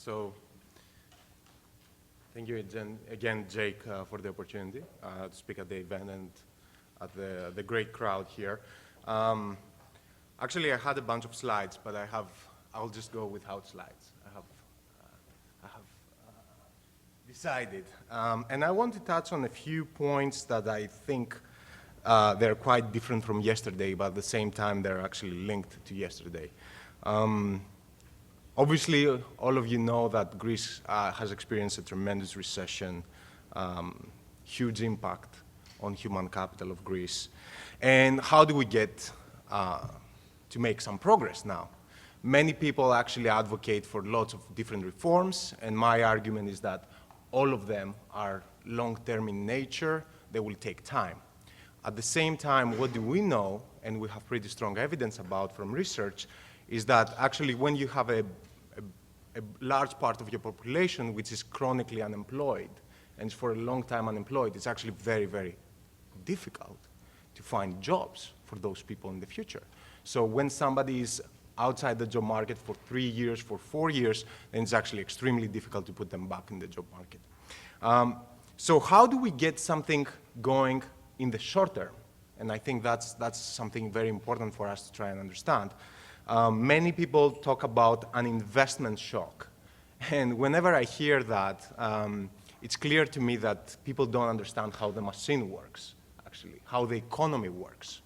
So thank you again, Jake, for the opportunity to speak at the event and at the great crowd here. Actually, I had a bunch of slides, but I'll just go without slides. I have decided. And I want to touch on a few points that I think they're quite different from yesterday, but at the same time, they're actually linked to yesterday. Obviously, all of you know that Greece has experienced a tremendous recession, huge impact on human capital of Greece. And how do we get to make some progress now? Many people actually advocate for lots of different reforms, and my argument is that all of them are long-term in nature. They will take time. At the same time, what do we know, and we have pretty strong evidence about from research, is that actually when you have a large part of your population which is chronically unemployed and for a long time unemployed, it's actually very, very difficult to find jobs for those people in the future. So when somebody is outside the job market for 3 years, for 4 years, then it's actually extremely difficult to put them back in the job market. So how do we get something going in the short term? And I think that's something very important for us to try and understand. Many people talk about an investment shock. And whenever I hear that, it's clear to me that people don't understand how the machine works, actually, how the economy works.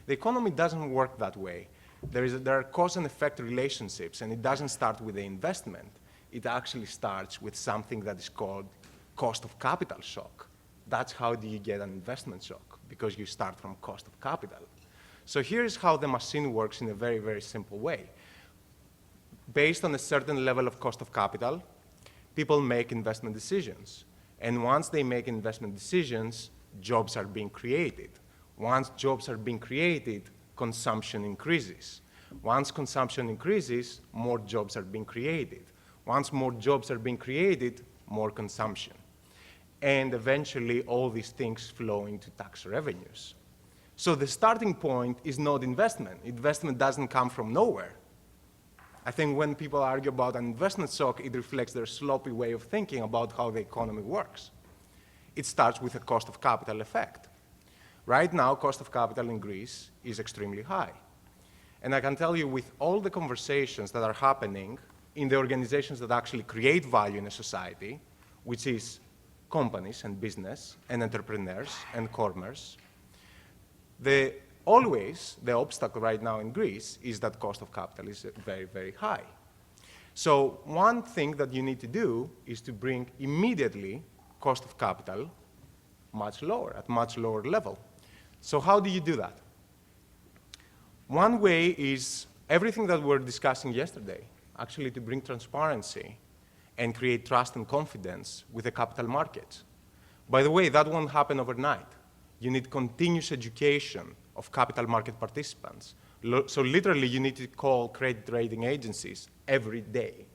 The economy doesn't work that way. There are cause and effect relationships, and it doesn't start with the investment. It actually starts with something that is called cost of capital shock. That's how do you get an investment shock, because you start from cost of capital. So here's how the machine works in a very, very simple way. Based on a certain level of cost of capital, people make investment decisions. And once they make investment decisions, jobs are being created. Once jobs are being created, consumption increases. Once consumption increases, more jobs are being created. Once more jobs are being created, more consumption. And eventually, all these things flow into tax revenues. So the starting point is not investment. Investment doesn't come from nowhere. I think when people argue about an investment shock, it reflects their sloppy way of thinking about how the economy works. It starts with a cost of capital effect. Right now, cost of capital in Greece is extremely high. And I can tell you with all the conversations that are happening in the organizations that actually create value in a society, which is companies and business and entrepreneurs and commerce, always the obstacle right now in Greece is that cost of capital is very, very high. So one thing that you need to do is to bring immediately cost of capital much lower, at much lower level. So how do you do that? One way is everything that we were discussing yesterday, actually to bring transparency and create trust and confidence with the capital markets. By the way, that won't happen overnight. You need continuous education of capital market participants. So literally, you need to call credit rating agencies every day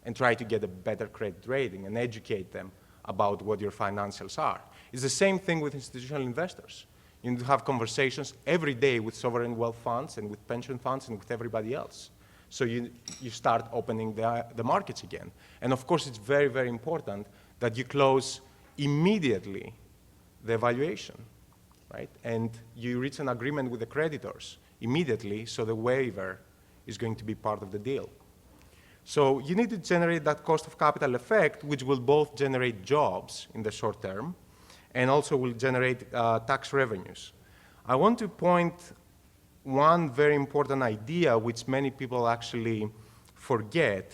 and try to get a better credit rating and educate them about what your financials are. It's the same thing with institutional investors. You need to have conversations every day with sovereign wealth funds and with pension funds and with everybody else. So you start opening the markets again. And of course, it's very, very important that you close immediately the evaluation, right? And you reach an agreement with the creditors immediately, so the waiver is going to be part of the deal. So you need to generate that cost of capital effect, which will both generate jobs in the short term and also will generate tax revenues. I want to point one very important idea which many people actually forget,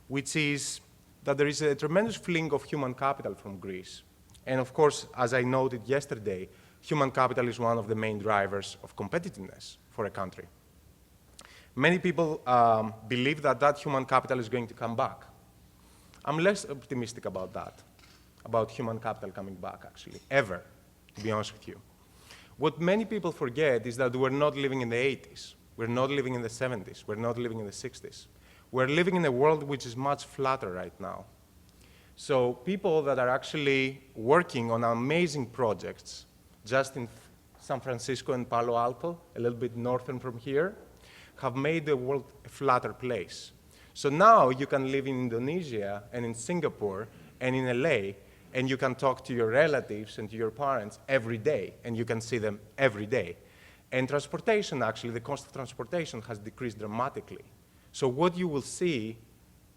which is that there is a tremendous fleeing of human capital from Greece. And of course, as I noted yesterday, human capital is one of the main drivers of competitiveness for a country. Many people believe that that human capital is going to come back. I'm less optimistic about that, about human capital coming back, actually, ever, to be honest with you. What many people forget is that we're not living in the 80s. We're not living in the 70s. We're not living in the 60s. We're living in a world which is much flatter right now. So people that are actually working on amazing projects, just in San Francisco and Palo Alto, a little bit northern from here, have made the world a flatter place. So now you can live in Indonesia and in Singapore and in LA, and you can talk to your relatives and to your parents every day, and you can see them every day. And transportation, actually, the cost of transportation has decreased dramatically. So what you will see,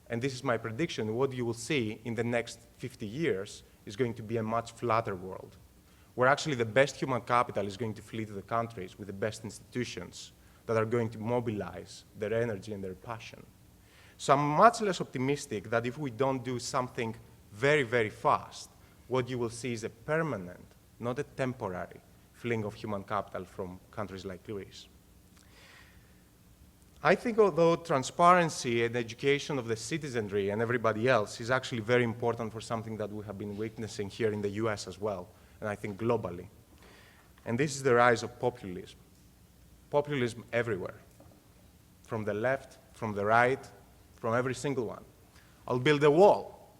and this is my prediction, what you will see in the next 50 years is going to be a much flatter world, where actually the best human capital is going to flee to the countries with the best institutions that are going to mobilize their energy and their passion. So I'm much less optimistic that if we don't do something very, very fast, what you will see is a permanent, not a temporary, fleeing of human capital from countries like Greece. I think although transparency and education of the citizenry and everybody else is actually very important for something that we have been witnessing here in the US as well, and I think globally. And this is the rise of populism. Populism everywhere, from the left, from the right, from every single one. I'll build a wall,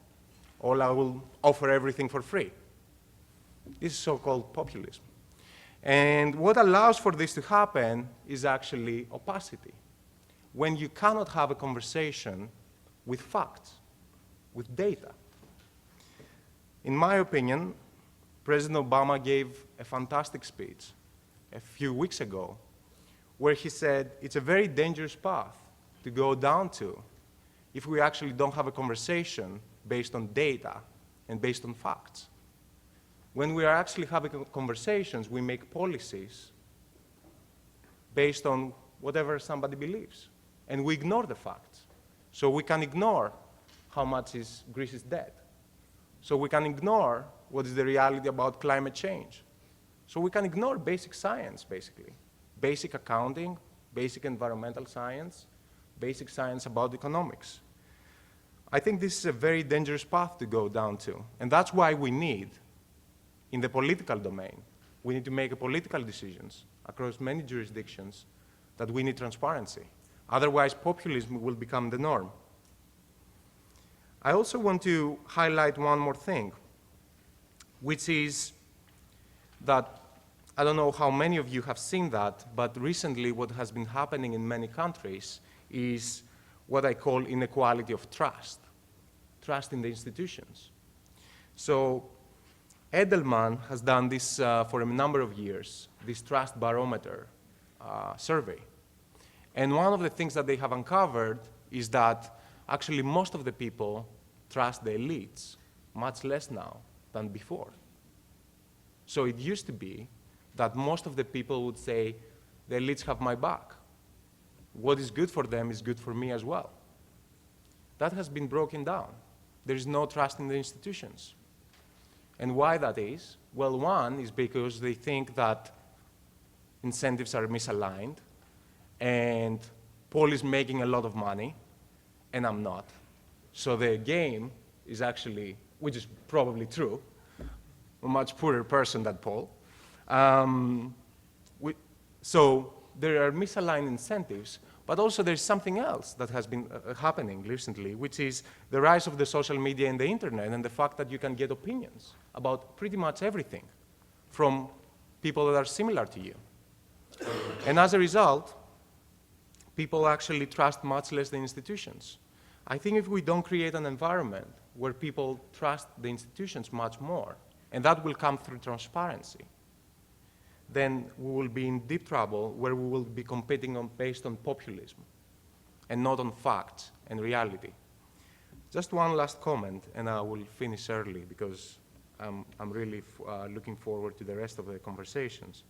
or I will offer everything for free. This is so-called populism. And what allows for this to happen is actually opacity. When you cannot have a conversation with facts, with data. In my opinion, President Obama gave a fantastic speech a few weeks ago where he said it's a very dangerous path to go down to if we actually don't have a conversation based on data and based on facts. When we are actually having conversations, we make policies based on whatever somebody believes. And we ignore the facts. So we can ignore how much Greece is dead. So we can ignore what is the reality about climate change. So we can ignore basic science, basically. Basic accounting, basic environmental science, basic science about economics. I think this is a very dangerous path to go down to. And that's why we need, in the political domain, we need to make political decisions across many jurisdictions that we need transparency. Otherwise, populism will become the norm. I also want to highlight one more thing, which is that, I don't know how many of you have seen that, but recently what has been happening in many countries is what I call inequality of trust in the institutions. So Edelman has done this for a number of years, this trust barometer survey. And one of the things that they have uncovered is that actually most of the people trust the elites much less now than before. So it used to be that most of the people would say, the elites have my back. What is good for them is good for me as well. That has been broken down. There is no trust in the institutions. And why that is? Well, one is because they think that incentives are misaligned, and Paul is making a lot of money, and I'm not. So the game is actually, which is probably true, a much poorer person than Paul. So there are misaligned incentives, but also there's something else that has been happening recently, which is the rise of the social media and the internet, and the fact that you can get opinions about pretty much everything from people that are similar to you. And as a result, people actually trust much less the institutions. I think if we don't create an environment where people trust the institutions much more, and that will come through transparency, then we will be in deep trouble where we will be competing based on populism and not on facts and reality. Just one last comment, and I will finish early because I'm really looking forward to the rest of the conversations.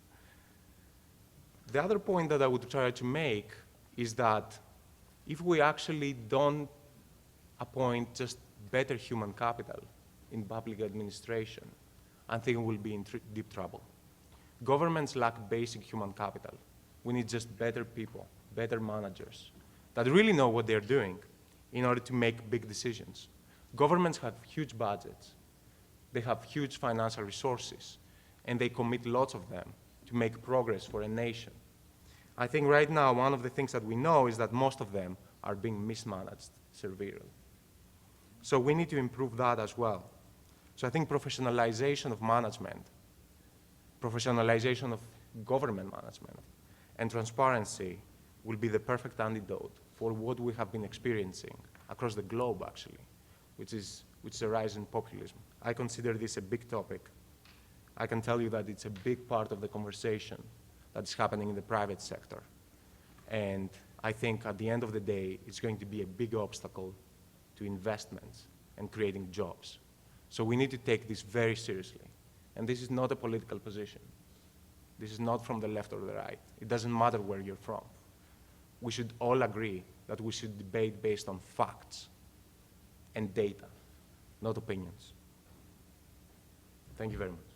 The other point that I would try to make is that if we actually don't appoint just better human capital in public administration, I think we'll be in deep trouble. Governments lack basic human capital. We need just better people, better managers that really know what they're doing in order to make big decisions. Governments have huge budgets. They have huge financial resources, and they commit lots of them to make progress for a nation. I think right now one of the things that we know is that most of them are being mismanaged severely. So we need to improve that as well. So I think professionalization of management, professionalization of government management, and transparency will be the perfect antidote for what we have been experiencing across the globe, actually, which is a rise in populism. I consider this a big topic. I can tell you that it's a big part of the conversation that's happening in the private sector. And I think at the end of the day, it's going to be a big obstacle to investments and creating jobs. So we need to take this very seriously. And this is not a political position. This is not from the left or the right. It doesn't matter where you're from. We should all agree that we should debate based on facts and data, not opinions. Thank you very much.